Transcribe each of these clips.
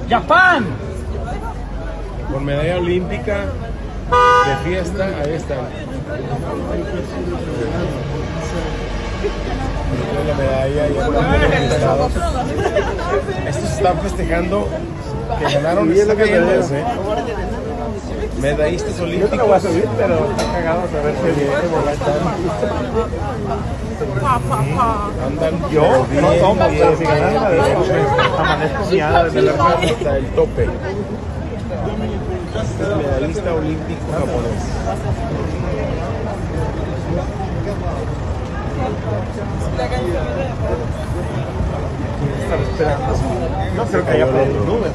Japón. Con medalla olímpica de fiesta, ahí están. La medalla y estos están festejando que ganaron. Está cayendo, medallistas olímpicos. Yo te lo voy a subir, pero está cagado saber que viene. Andan yo no tomo si ganan amanezco miada desde la hasta el tope. Este es medallista olímpico japonés. No creo que haya nubes.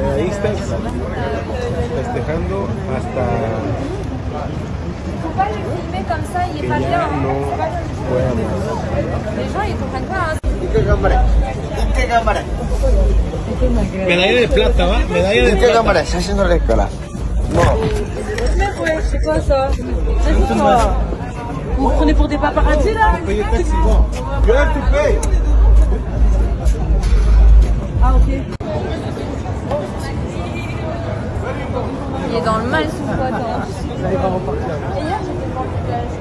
Medallistas festejando hasta que ya no pueda más. Medalla de plata, ¿va? Medalla de plata. cámara? ¿Estás haciendo la escala? No. C'est quoi ça? Vous vous prenez pour des paparazzi là? Ah ok. Il est dans le mal ce pote. Hier j'étais devant le village.